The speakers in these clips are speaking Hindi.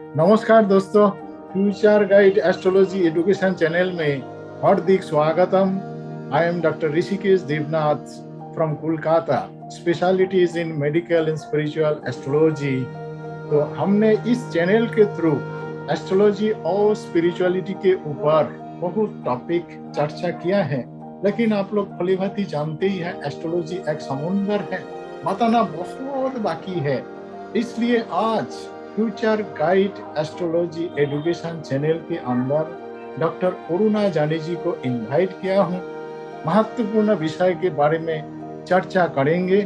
नमस्कार दोस्तों, future guide astrology education channel में हार्दिक स्वागतम। I am doctor Rishikesh Devnath from Kolkata. Speciality is in medical and spiritual astrology. तो हमने इस चैनल के थ्रू एस्ट्रोलॉजी और स्पिरिचुअलिटी के ऊपर बहुत टॉपिक चर्चा किया है, लेकिन आप लोग भली भांति जानते ही हैं एस्ट्रोलॉजी एक समुंदर है, बताना बहुत बाकी है। इसलिए आज future guide astrology education channel के अंदर डॉक्टर अरुणा जानी जी को इनवाइट किया हूँ। महत्वपूर्ण विषय के बारे में चर्चा करेंगे।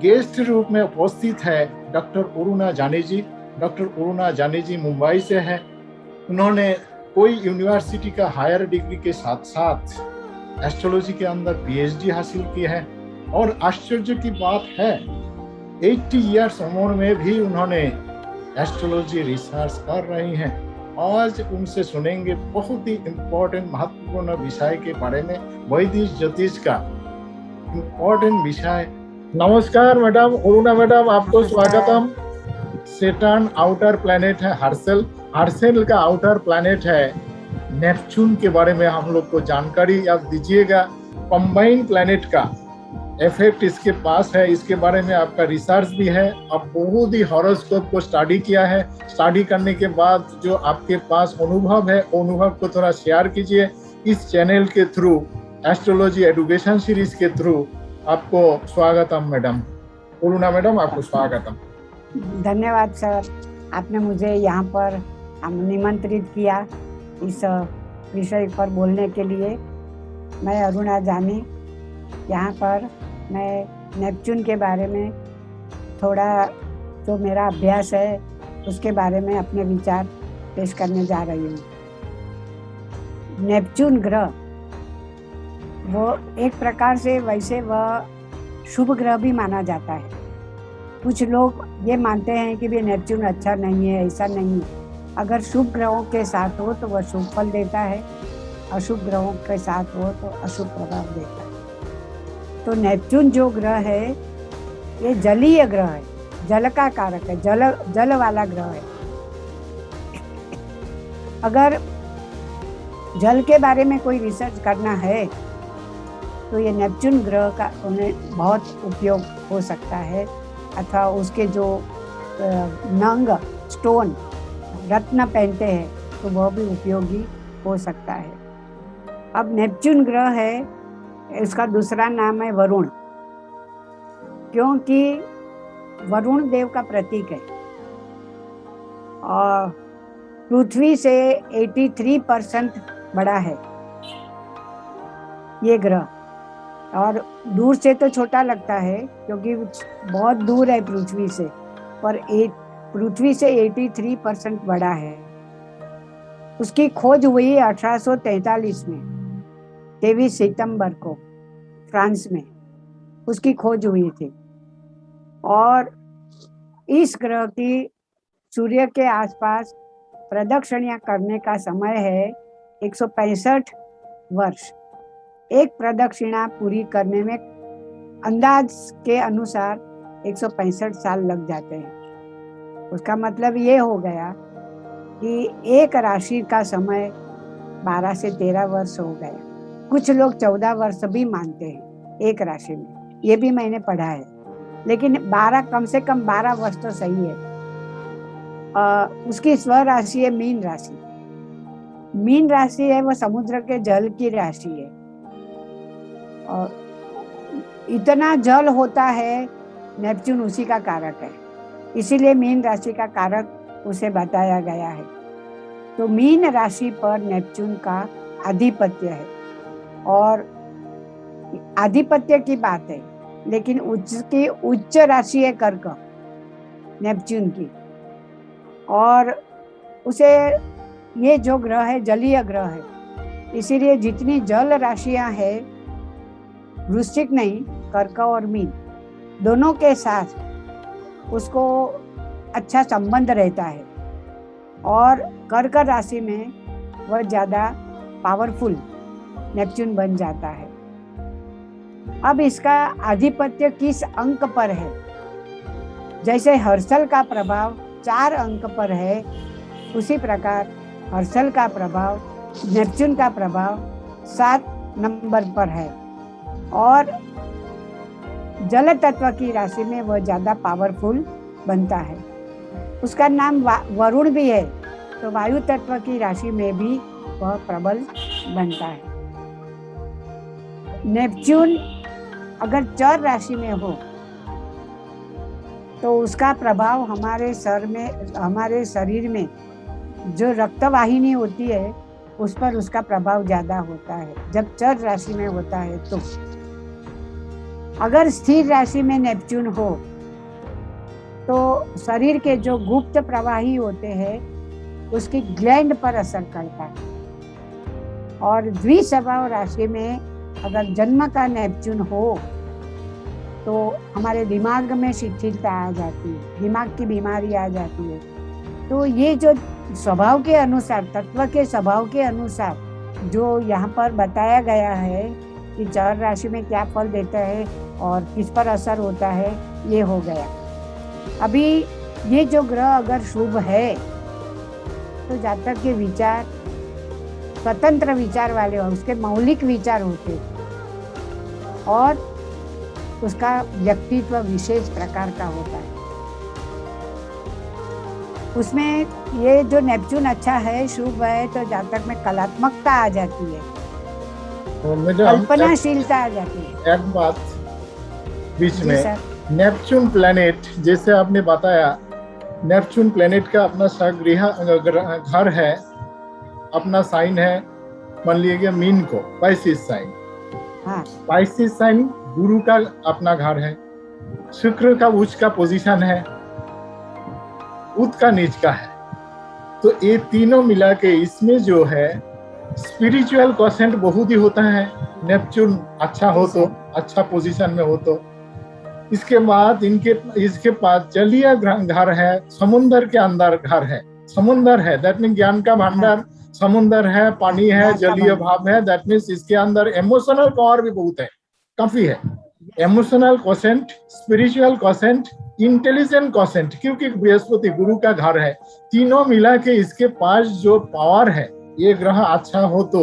गेस्ट रूप में उपस्थित है डॉक्टर अरुणा जानी जी। डॉक्टर अरुणा जानी जी मुंबई से है। उन्होंने कोई यूनिवर्सिटी का हायर डिग्री के साथ साथ एस्ट्रोलॉजी के अंदर पीएचडी हासिल की है। और आश्चर्य की बात है 80 इयर्स उम्र में भी उन्होंने एस्ट्रोलॉजी रिसर्च कर रही हैं। आज उनसे सुनेंगे बहुत ही इम्पोर्टेंट महत्वपूर्ण विषय के बारे में, वैदिक ज्योतिष का इम्पोर्टेंट विषय। नमस्कार मैडम अरुणा मैडम, आपको स्वागतम। सैटर्न आउटर प्लैनेट है हर्सेल। हर्सेल का आउटर प्लैनेट है नेपच्यून के बारे में हम लोग को जानकारी आप दीजिएगा। कंबाइन प्लैनेट का इफेक्ट इसके पास है, इसके बारे में आपका रिसर्च भी है। आप बहुत ही हॉरोस्कोप को स्टडी किया है। स्टडी करने के बाद जो आपके पास अनुभव है, अनुभव को थोड़ा शेयर कीजिए इस चैनल के थ्रू, एस्ट्रोलॉजी एजुकेशन सीरीज के थ्रू। आपको स्वागतम मैडम। अरुणा मैडम, आपको स्वागतम। धन्यवाद सर, आपने मुझे यहाँ पर निमंत्रित किया इस विषय पर बोलने के लिए। मैं अरुणा जानी, यहाँ पर मैं नेपच्यून के बारे में थोड़ा जो मेरा अभ्यास है उसके बारे में अपने विचार पेश करने जा रही हूँ। नेपच्यून ग्रह वो एक प्रकार से वैसे वह शुभ ग्रह भी माना जाता है। कुछ लोग ये मानते हैं कि भी नेपच्यून अच्छा नहीं है, ऐसा नहीं है। अगर शुभ ग्रहों के साथ हो तो वह शुभ फल देता है, अशुभ ग्रहों के साथ हो तो अशुभ प्रभाव देता है। तो नेपच्यून जो ग्रह है ये जलीय ग्रह है, जल का कारक है, जल वाला ग्रह है। अगर जल के बारे में कोई रिसर्च करना है तो ये नेपच्यून ग्रह का उन्हें बहुत उपयोग हो सकता है, अथवा उसके जो नंग स्टोन रत्न पहनते हैं तो वह भी उपयोगी हो सकता है। अब नेपच्यून ग्रह है, इसका दूसरा नाम है वरुण, क्योंकि वरुण देव का प्रतीक है। और पृथ्वी से 83% बड़ा है ये ग्रह। और दूर से तो छोटा लगता है क्योंकि बहुत दूर है पृथ्वी से, पर पृथ्वी से 83% बड़ा है। उसकी खोज हुई 1843 में, 23 सितंबर को फ्रांस में उसकी खोज हुई थी। और इस ग्रह की सूर्य के आसपास प्रदक्षिणा करने का समय है 165 वर्ष। एक प्रदक्षिणा पूरी करने में अंदाज के अनुसार 165 साल लग जाते हैं। उसका मतलब ये हो गया कि एक राशि का समय 12 से 13 वर्ष हो गया। कुछ लोग 14 वर्ष भी मानते हैं एक राशि में, ये भी मैंने पढ़ा है। लेकिन 12 कम से कम 12 वर्ष तो सही है। उसकी स्व राशि है मीन राशि। मीन राशि है वह समुद्र के जल की राशि है। और इतना जल होता है, नेपच्यून उसी का कारक है, इसीलिए मीन राशि का कारक उसे बताया गया है। तो मीन राशि पर नेपच्यून का आधिपत्य है। और आधिपत्य की बात है, लेकिन उसकी उच्च राशि है कर्क नेपच्यून की। और उसे ये जो ग्रह है जलीय ग्रह है, इसीलिए जितनी जल राशियां है, वृश्चिक नहीं, कर्क और मीन दोनों के साथ उसको अच्छा संबंध रहता है। और कर्क राशि में वह ज़्यादा पावरफुल नेपच्यून बन जाता है। अब इसका आधिपत्य किस अंक पर है? जैसे हर्षल का प्रभाव 4 अंक पर है, उसी प्रकार हर्षल का प्रभाव, नेपच्यून का प्रभाव 7 नंबर पर है और जल तत्व की राशि में वह ज्यादा पावरफुल बनता है। उसका नाम वरुण भी है, तो वायु तत्व की राशि में भी वह प्रबल बनता है। नेपच्यून अगर चर राशि में हो तो उसका प्रभाव हमारे शरीर में जो रक्तवाहिनी होती है उस पर उसका प्रभाव ज्यादा होता है जब चर राशि में होता है। तो अगर स्थिर राशि में नेपच्यून हो तो शरीर के जो गुप्त प्रवाही होते हैं उसकी ग्लैंड पर असर करता है। और द्विस्वभाव राशि में अगर जन्म का नेपच्यून हो तो हमारे दिमाग में शिथिलता आ जाती है, दिमाग की बीमारी आ जाती है। तो ये जो स्वभाव के अनुसार, तत्व के स्वभाव के अनुसार जो यहाँ पर बताया गया है कि चर राशि में क्या फल देता है और किस पर असर होता है, ये हो गया। अभी ये जो ग्रह अगर शुभ है तो जातक के विचार स्वतंत्र विचार वाले हो, उसके मौलिक विचार होते और उसका व्यक्तित्व विशेष प्रकार का होता है। उसमें ये जो नेपच्यून अच्छा है, शुभ है, तो जातक में कलात्मकता आ जाती है, कल्पनाशीलता आ जाती है। एक बात बीच में, नेपच्यून प्लेनेट जैसे आपने बताया, नेपच्यून प्लेनेट का अपना घर है, अपना साइन है, मान लीजिए मीन को पाइसिस साइन। हाँ, पाइसिस साइन गुरु का अपना घर है, शुक्र का उच्च का पोजीशन है, बुध का नीच का है। तो ये तीनों मिला के इसमें जो है स्पिरिचुअल क्वोशेंट बहुत ही होता है। नेपच्यून अच्छा हो तो, अच्छा पोजीशन में हो तो। इसके बाद इसके पास जलीय घर है, समुंदर के अंदर घर है, समुंदर है, दैट मीन ज्ञान का भंडार, समुंदर है, पानी है, जलीय भाव है, दैट मीन्स इसके अंदर इमोशनल पावर भी बहुत है, काफी है। Emotional quotient, spiritual quotient, intelligent quotient, क्योंकि बृहस्पति गुरु का घर है, तीनों मिला के इसके पास जो पावर है, ये ग्रह अच्छा हो तो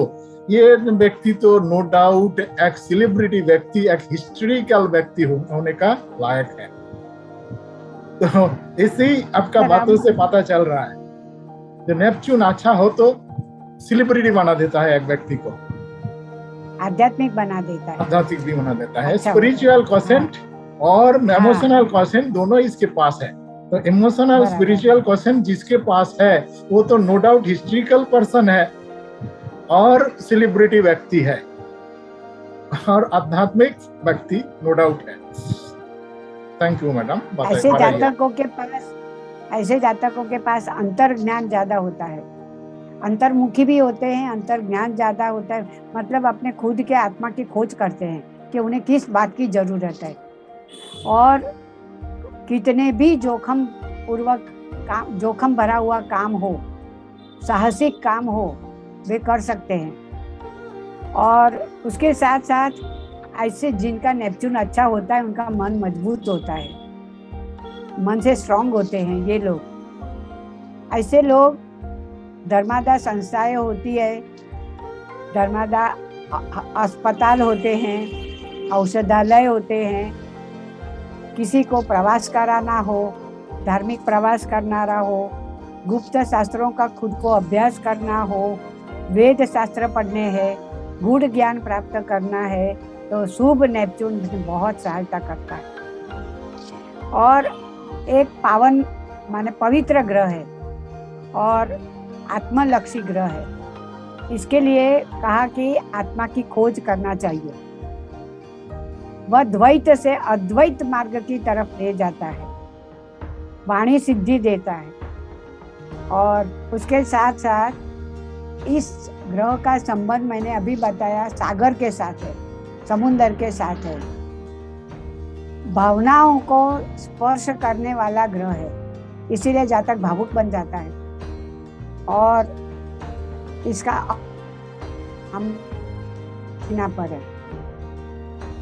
ये व्यक्ति तो नो डाउट एक सेलिब्रिटी व्यक्ति, एक हिस्टोरिकल व्यक्ति होने का लायक है। तो ऐसे ही आपका बातों से पता चल रहा है, तो नेपच्यून अच्छा हो तो सेलिब्रिटी बना देता है एक व्यक्ति को, आध्यात्मिक बना देता है, आध्यात्मिक भी बना देता है। अच्छा, स्पिरिचुअल क्वोशेंट और इमोशनल क्वोशेंट दोनों इसके पास है। तो इमोशनल स्पिरिचुअल क्वोशेंट जिसके पास है वो तो नो डाउट हिस्ट्रिकल पर्सन है और सेलिब्रिटी व्यक्ति है और आध्यात्मिक व्यक्ति नो डाउट है। Thank you madam. ऐसे जातकों के पास अंतर ज्ञान ज्यादा होता है, अंतर्मुखी भी होते हैं, अंतर ज्ञान ज्यादा होता है, मतलब अपने खुद के आत्मा की खोज करते हैं कि उन्हें किस बात की जरूरत है और कितने भी जोखिम भरा हुआ काम हो, साहसिक काम हो, वे कर सकते हैं। और उसके साथ साथ ऐसे जिनका नेपच्यून अच्छा होता है उनका मन मजबूत होता है, मन से स्ट्रांग होते हैं ये लोग। ऐसे लोग धर्मादा संस्थाएं होती है, धर्मादा अस्पताल होते हैं, औषधालय होते हैं, किसी को प्रवास कराना हो, धार्मिक प्रवास करना हो, गुप्त शास्त्रों का खुद को अभ्यास करना हो, वेद शास्त्र पढ़ने हैं, गूढ़ ज्ञान प्राप्त करना है, तो शुभ नेपच्यून बहुत सहायता करता है। और एक पावन माने पवित्र ग्रह है और आत्मलक्षी ग्रह है। इसके लिए कहा कि आत्मा की खोज करना चाहिए। वह द्वैत से अद्वैत मार्ग की तरफ ले जाता है, वाणी सिद्धि देता है। और उसके साथ साथ इस ग्रह का संबंध मैंने अभी बताया सागर के साथ है, समुंदर के साथ है, भावनाओं को स्पर्श करने वाला ग्रह है, इसीलिए जातक भावुक बन जाता है। और इसका हम ना पड़े,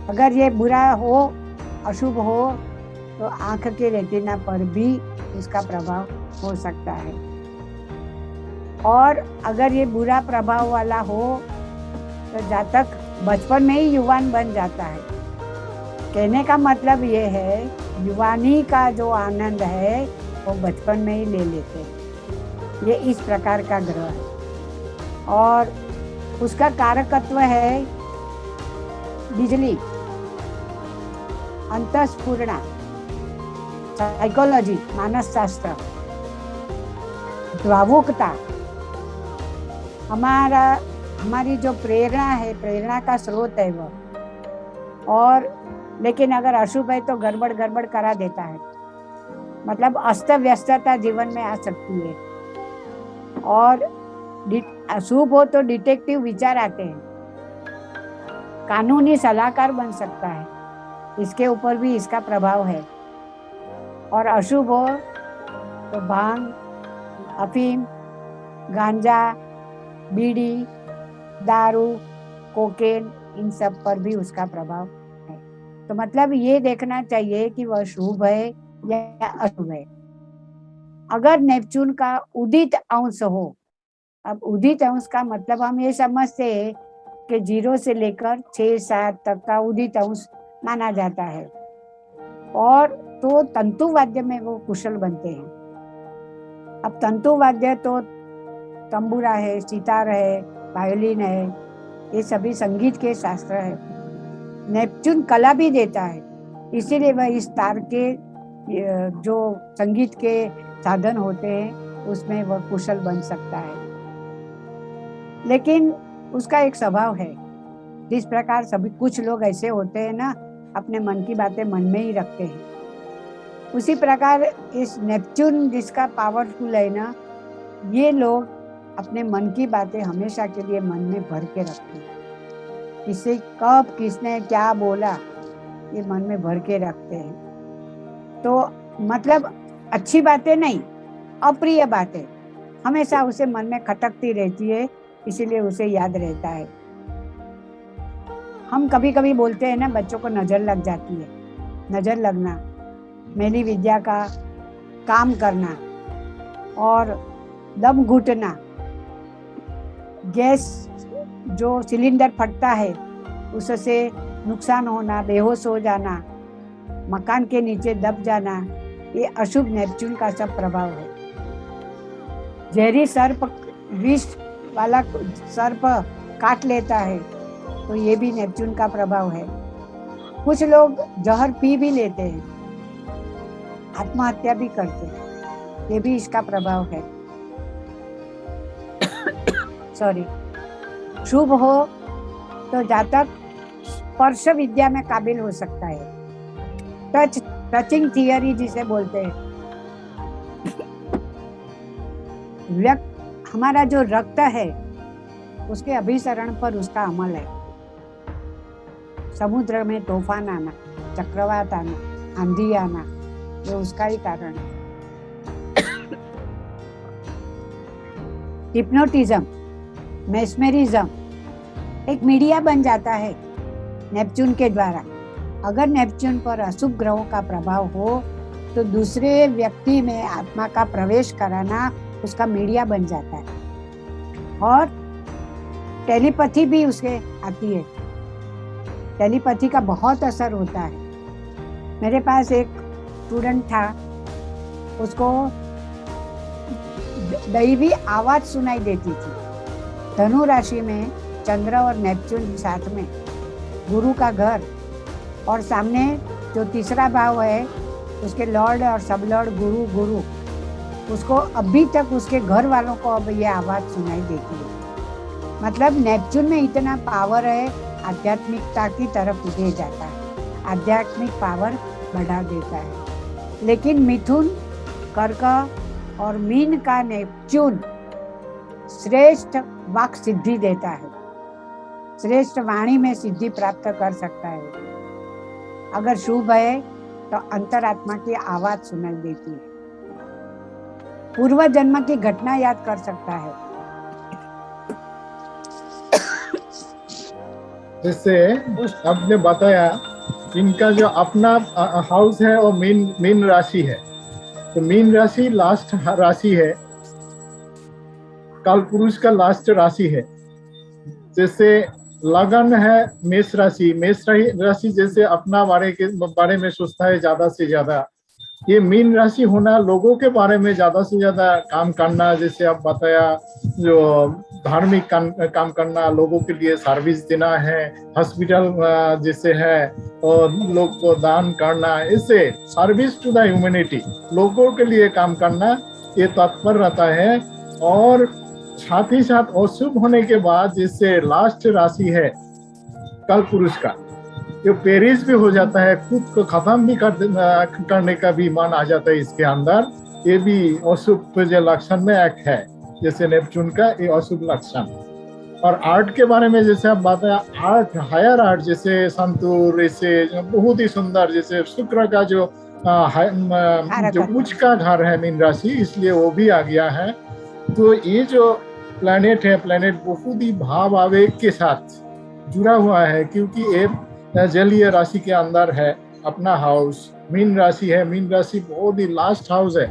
अगर ये बुरा हो, अशुभ हो, तो आंख के रेटिना पर भी इसका प्रभाव हो सकता है। और अगर ये बुरा प्रभाव वाला हो तो जातक बचपन में ही युवान बन जाता है। कहने का मतलब ये है, युवानी का जो आनंद है वो बचपन में ही ले लेते हैं। ये इस प्रकार का ग्रह है और उसका कारकत्व है बिजली, अंतस्फुरणा, साइकोलॉजी, मानस शास्त्र, भावुकता। हमारी जो प्रेरणा है, प्रेरणा का स्रोत है वो। और लेकिन अगर अशुभ है तो गड़बड़ गड़बड़ करा देता है, मतलब अस्त व्यस्तता जीवन में आ सकती है। और अशुभ हो तो डिटेक्टिव विचार आते हैं, कानूनी सलाहकार बन सकता है, इसके ऊपर भी इसका प्रभाव है। और अशुभ हो तो भांग, अफीम, गांजा, बीड़ी, दारू, कोकेन, इन सब पर भी उसका प्रभाव है। तो मतलब ये देखना चाहिए कि वह शुभ है या अशुभ है। अगर नेपच्यून का उदित अंश हो, अब उदित अंश का मतलब हम ये समझते हैं कि 0 से लेकर 6-7 तक का उदित अंश माना जाता है, और तो तंतु वाद्य में वो कुशल बनते हैं। अब तंतु वाद्य तो तंबूरा है, सितार है, वायोलिन है, ये सभी संगीत के शास्त्र है। नेपच्यून कला भी देता है, इसीलिए वह इस तार के जो संगीत के साधन होते हैं उसमें वह कुशल बन सकता है। लेकिन उसका एक स्वभाव है, जिस प्रकार सभी कुछ लोग ऐसे होते हैं ना, अपने मन की बातें मन में ही रखते हैं, उसी प्रकार इस नेपच्यून जिसका पावरफुल है ना, ये लोग अपने मन की बातें हमेशा के लिए मन में भर के रखते हैं। किसे कब किसने क्या बोला ये मन में भर के रखते हैं। तो मतलब अच्छी बातें नहीं, अप्रिय बातें हमेशा उसे मन में खटकती रहती है, इसीलिए उसे याद रहता है। हम कभी कभी बोलते हैं ना, बच्चों को नजर लग जाती है। नजर लगना, मैली विद्या का काम करना और दम घुटना, गैस जो सिलेंडर फटता है उससे नुकसान होना, बेहोश हो जाना, मकान के नीचे दब जाना, ये अशुभ नेपच्यून का सब प्रभाव है। जहरी सर्प, विष वाला सर्प काट लेता है तो ये भी नेपच्यून का प्रभाव है। कुछ लोग जहर पी भी लेते हैं, आत्महत्या भी करते हैं, ये भी इसका प्रभाव है। सॉरी। शुभ हो तो जातक स्पर्श विद्या में काबिल हो सकता है, टचिंग थियरी जिसे बोलते हैं। हमारा जो रक्त है उसके अभिसरण पर उसका अमल है। समुद्र में तूफान आना, चक्रवात आना, आंधी आना, ये उसका ही कारण है। हिप्नोटिज्म, मेस्मेरिज्म एक मीडिया बन जाता है नेपच्यून के द्वारा। अगर नेपच्यून पर अशुभ ग्रहों का प्रभाव हो तो दूसरे व्यक्ति में आत्मा का प्रवेश कराना उसका मीडिया बन जाता है। और टेलीपैथी भी उसके आती है, टेलीपैथी का बहुत असर होता है। मेरे पास एक स्टूडेंट था, उसको दैवी आवाज सुनाई देती थी। धनु राशि में चंद्र और नेपच्यून साथ में, गुरु का घर, और सामने जो तीसरा भाव है उसके लॉर्ड और सब लॉर्ड गुरु, उसको अभी तक उसके घर वालों को अब ये आवाज सुनाई देती है। मतलब नेपच्यून में इतना पावर है, आध्यात्मिकता की तरफ ले जाता है, आध्यात्मिक पावर बढ़ा देता है। लेकिन मिथुन, कर्क और मीन का नेपच्यून श्रेष्ठ वाक सिद्धि देता है, श्रेष्ठ वाणी में सिद्धि प्राप्त कर सकता है। अगर शुभ है तो अंतरात्मा की आवाज सुनाई देती है, पूर्व जन्म की घटना याद कर सकता है। जैसे आपने बताया इनका जो अपना हाउस है वो मीन राशि है, तो मीन राशि लास्ट राशि है। काल पुरुष का लास्ट राशि है। जैसे लगन है मेष राशि, मेष राशि जैसे अपना बारे में सोचता है ज्यादा से ज्यादा। ये मीन राशि होना लोगों के बारे में ज्यादा से ज्यादा काम करना, जैसे आप बताया, जो धार्मिक काम करना, लोगों के लिए सर्विस देना है, हॉस्पिटल जैसे है, और लोग को दान करना, इससे सर्विस टू द ह्यूमैनिटी, लोगों के लिए काम करना, ये तत्पर रहता है। और साथ ही साथ अशुभ होने के बाद जैसे लास्ट राशि है काल पुरुष का, ये पेरिस भी हो जाता है, खुद को खत्म भी करने का भी मन आ जाता है इसके अंदर। ये भी अशुभ जो लक्षण में एक है, जैसे नेपच्यून का ये अशुभ लक्षण। और आर्ट के बारे में जैसे आप बताया, आर्ट, हायर आर्ट, जैसे संतूर, ऐसे बहुत ही सुंदर, जैसे शुक्र का जो उच्च का घर है मीन राशि, इसलिए वो भी आ गया है। तो ये जो प्लैनेट है, प्लैनेट बहुत ही भाव आवेग के साथ जुड़ा हुआ है, क्योंकि ये जलीय राशि के अंदर है। अपना हाउस मीन राशि है, मीन राशि बहुत ही लास्ट हाउस है,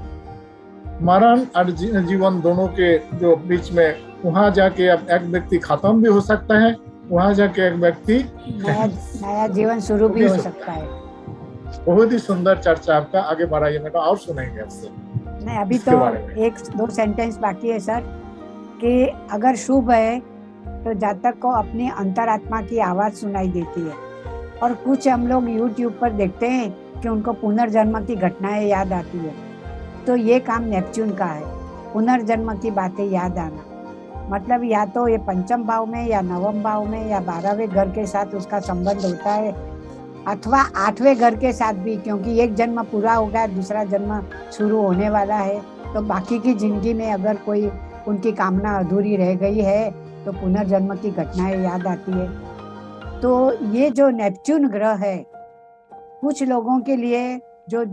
मरण और जीवन दोनों के जो बीच में। वहां जाके अब एक व्यक्ति खत्म भी हो सकता है, वहां जाके एक व्यक्ति नया जीवन शुरू भी हो सकता है। बहुत ही सुंदर चर्चा आपका, आगे बढ़ाइए मैडम, और सुनेंगे आपसे। नहीं, अभी तो एक दो सेंटेंस बाकी है सर, कि अगर शुभ है तो जातक को अपनी अंतरात्मा की आवाज सुनाई देती है, और कुछ हम लोग YouTube पर देखते हैं कि उनको पुनर्जन्म की घटनाएं याद आती है। तो ये काम नेपच्यून का है, पुनर्जन्म की बातें याद आना। मतलब या तो ये पंचम भाव में या नवम भाव में या 12वें घर के साथ उसका संबंध होता है, अथवा 8वें घर के साथ भी, क्योंकि एक जन्म पूरा हो गया, दूसरा जन्म शुरू होने वाला है। तो बाकी की जिंदगी में अगर कोई उनकी कामना अधूरी रह गई है तो पुनर्जन्म की घटनाएं याद आती है। तो ये जो नेपच्यून ग्रह है, कुछ लोगों के लिए जो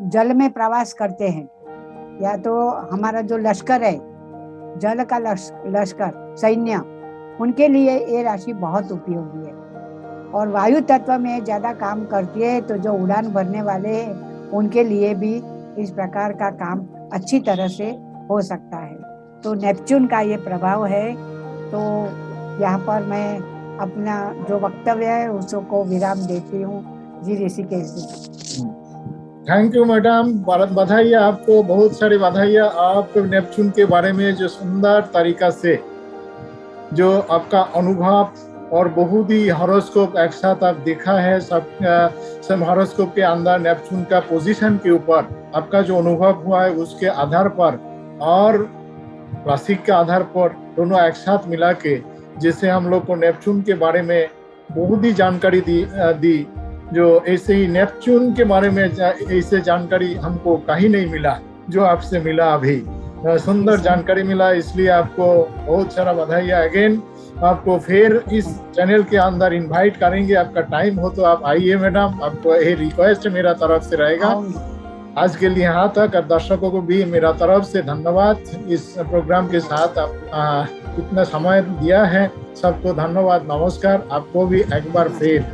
जल में प्रवास करते हैं, या तो हमारा जो लश्कर है, जल का लश्कर, सैन्य, उनके लिए ये राशि बहुत उपयोगी है। और वायु तत्व में ज्यादा काम करती है, तो जो उड़ान भरने वाले हैं उनके लिए भी इस प्रकार का काम अच्छी तरह से हो सकता है। तो नेपच्यून का ये प्रभाव है। तो यहाँ पर मैं अपना जो वक्तव्य है उसको विराम देती हूँ। जी ऋषिकेश जी। थैंक यू मैडम, बधाई आपको, बहुत सारी बधाई। आप नेपच्यून के बारे में जो सुंदर तरीका से जो आपका अनुभव और बहुत ही हॉरोस्कोप एक साथ आप देखा है, सब हॉरोस्कोप के अंदर नेपच्यून का पोजीशन के ऊपर आपका जो अनुभव हुआ है उसके आधार पर और राशि के आधार पर दोनों एक साथ मिला के, जैसे हम लोग को नेपच्यून के बारे में बहुत ही जानकारी दी जो ऐसे ही नेपच्यून के बारे में ऐसे जानकारी हमको कहीं नहीं मिला जो आपसे मिला अभी। सुंदर जानकारी मिला, इसलिए आपको बहुत सारा बधाई। अगेन आपको फिर इस चैनल के अंदर इनवाइट करेंगे, आपका टाइम हो तो आप आइए मैडम, आपको ये रिक्वेस्ट मेरा तरफ से रहेगा। आज के लिए यहाँ तक, और दर्शकों को भी मेरा तरफ से धन्यवाद। इस प्रोग्राम के साथ आप इतना समय दिया है, सबको धन्यवाद, नमस्कार। आपको भी एक बार फिर